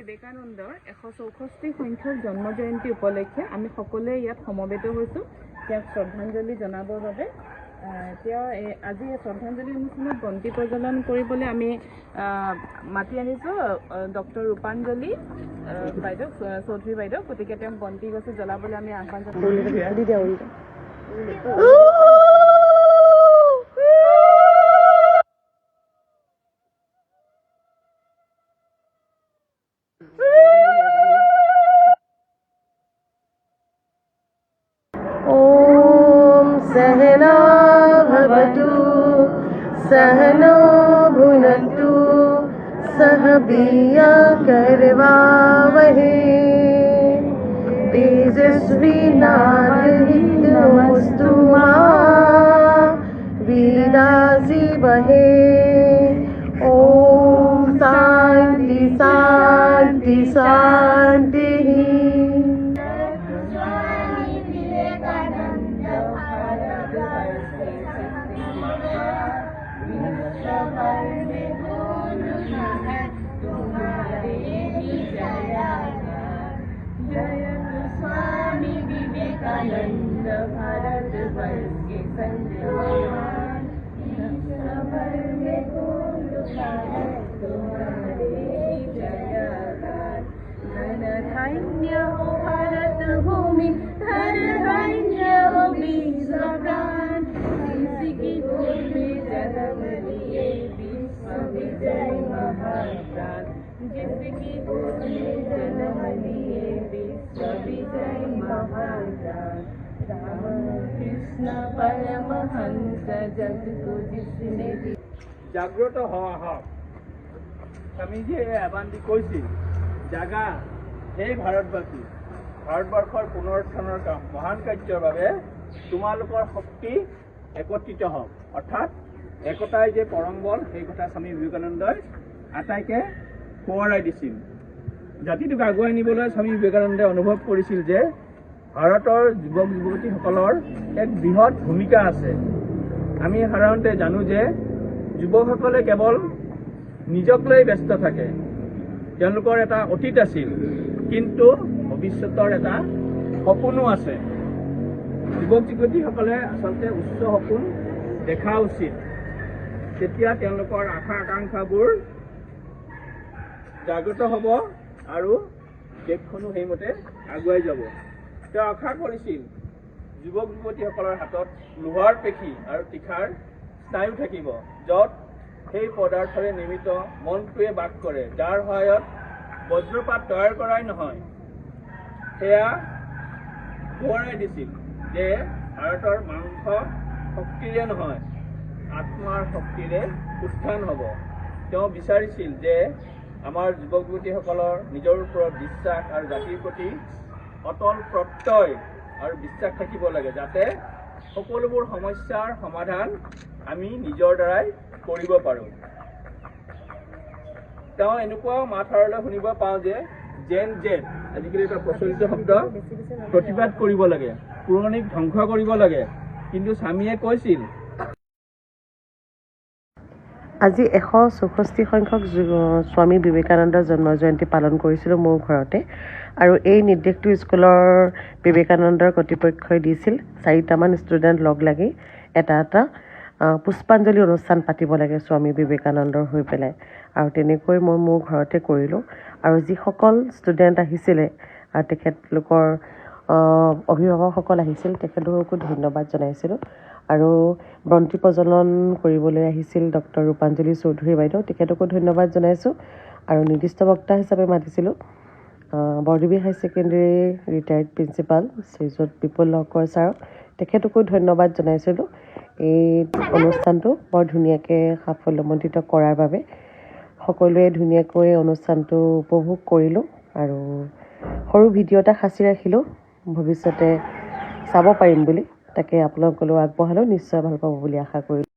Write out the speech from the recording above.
বিবেকানন্দৰ 164 সংখ্যক জন্ম জয়ন্তী উপলক্ষে আমি সকলোৱে ইয়াত সমবেত হৈছোঁ তেওঁক শ্ৰদ্ধাঞ্জলি জনাবৰ বাবে। তেওঁ আজি শ্ৰদ্ধাঞ্জলি অনুষ্ঠানত বন্তি প্ৰজ্বলন কৰিবলৈ আমি মাতি আনিছোঁ ডক্টৰ ৰূপাঞ্জলি বাইদেউ চৌধুৰী বাইদেউ। গতিকে তেওঁক বন্তি গছি জ্বলাবলৈ আমি আহ্বান জনাইছোঁ। ओम सहना भवतु सहनो भुनक्तु सह वीर्यकरवावहै तेजस्वी नारद मा विद्याजिमहे। ओम शांति शांति शांति। स्वामी विवेकानंद भारत वर्ष के संजयमान भर में तुम्हारे जयगान। धन धान्य हो भारत भूमि धन धान्य हो बीज प्राण जिसकी गोद में जन्म लिए विश्व विजय महाप्राण जिसकी गोद में जन्म लिए विजय महाप्राण। राम कृष्ण परमहंस जग को जिसने জাগ্ৰত হওয়া হওক। স্বামীজীয়ে এবাৰ দি কৈছিল জাগা সেই ভাৰতবৰ্ষৰ পুনৰুত্থানৰ মহান কাৰ্যৰ বাবে তোমালোকৰ শক্তি একত্ৰিত হওক। অৰ্থাৎ একতাই যে পৰম বল সেই কথা স্বামী বিবেকানন্দই আটাইকে সোঁৱৰাই দিছিল। জাতিটোক আগুৱাই নিবলৈ স্বামী বিবেকানন্দই অনুভৱ কৰিছিল যে ভাৰতৰ যুৱক যুৱতীসকলৰ এক বৃহৎ ভূমিকা আছে। আমি সাধাৰণতে জানো যে যুৱকসকলে কেৱল নিজক লৈ ব্যস্ত থাকে। তেওঁলোকৰ এটা অতীত আছিল, কিন্তু ভৱিষ্যতৰ এটা সপোনো আছে। যুৱক যুৱতীসকলে আচলতে উচ্চ সপোন দেখা উচিত। তেতিয়া তেওঁলোকৰ আশা আকাংক্ষাবোৰ জাগ্ৰত হ'ব আৰু দেশখনো সেইমতে আগুৱাই যাব। তেওঁ আশা কৰিছিল যুৱক যুৱতীসকলৰ হাতত লোহাৰ পেশী আৰু তীখাৰ স্নায়ু থাকিব, য'ত সেই পদাৰ্থৰে নিৰ্মিত মনটোৱে বাস কৰে, যাৰ সহায়ত বজ্ৰপাত তৈয়াৰ কৰাই নহয়। সেয়া সোঁৱৰাই দিছিল যে ভাৰতৰ মাংস শক্তিৰে নহয় আত্মাৰ শক্তিৰে উত্থান হ'ব। তেওঁ বিচাৰিছিল যে আমাৰ যুৱক যুৱতীসকলৰ নিজৰ ওপৰত বিশ্বাস আৰু জাতিৰ প্ৰতি অটল প্ৰত্যয় আৰু বিশ্বাস থাকিব লাগে, যাতে সকলোবোৰ সমস্যাৰ সমাধান আমি নিজৰ দ্বাৰাই কৰিব পাৰোঁ। তেওঁ এনেকুৱাও মাত হাৰলৈ শুনিব পাওঁ যে জেন জেড আজিকালি এটা প্ৰচলিত শব্দ, প্ৰতিবাদ কৰিব লাগে, পুৰণিক ধ্বংস কৰিব লাগে। কিন্তু স্বামীয়ে কৈছিল আজি 164 সংখ্যক স্বামী বিবেকানন্দৰ জন্ম জয়ন্তী পালন কৰিছিলোঁ মোৰ ঘৰতে। আৰু এই নিৰ্দেশটো স্কুলৰ বিবেকানন্দৰ কৰ্তৃপক্ষই দিছিল 4টামান ষ্টুডেণ্ট লগ লাগি এটা পুষ্পাঞ্জলি অনুষ্ঠান পাতিব লাগে স্বামী বিবেকানন্দৰ হৈ পেলাই। আৰু তেনেকৈ মই মোৰ ঘৰতে কৰিলোঁ। আৰু যিসকল ষ্টুডেণ্ট আহিছিলে আৰু তেখেতলোকৰ অভিভাৱকসকল আহিছিল, তেখেতলোককো ধন্যবাদ জনাইছিলোঁ। আৰু বন্তি প্ৰজ্বলন কৰিবলৈ আহিছিল ডক্টৰ ৰূপাঞ্জলি চৌধুৰী বাইদেউ, তেখেতকো ধন্যবাদ জনাইছোঁ। আৰু নিৰ্দিষ্ট বক্তা হিচাপে মাতিছিলোঁ বৰদেৱী হাই ছেকেণ্ডেৰী ৰিটায়াৰ্ড প্ৰিন্সিপাল শ্ৰীযুত বিপুল লহকৰ ছাৰক, তেখেতকো ধন্যবাদ জনাইছিলোঁ এই অনুষ্ঠানটো বৰ ধুনীয়াকৈ সাফল্যমণ্ডিত কৰাৰ বাবে। সকলোৱে ধুনীয়াকৈ অনুষ্ঠানটো উপভোগ কৰিলোঁ আৰু সৰু ভিডিঅ' এটা সাঁচি ৰাখিলোঁ, ভৱিষ্যতে চাব পাৰিম বুলি। তাকে আপোনালোকলৈও আগবঢ়ালোঁ, নিশ্চয় ভাল পাব বুলি আশা কৰিলোঁ।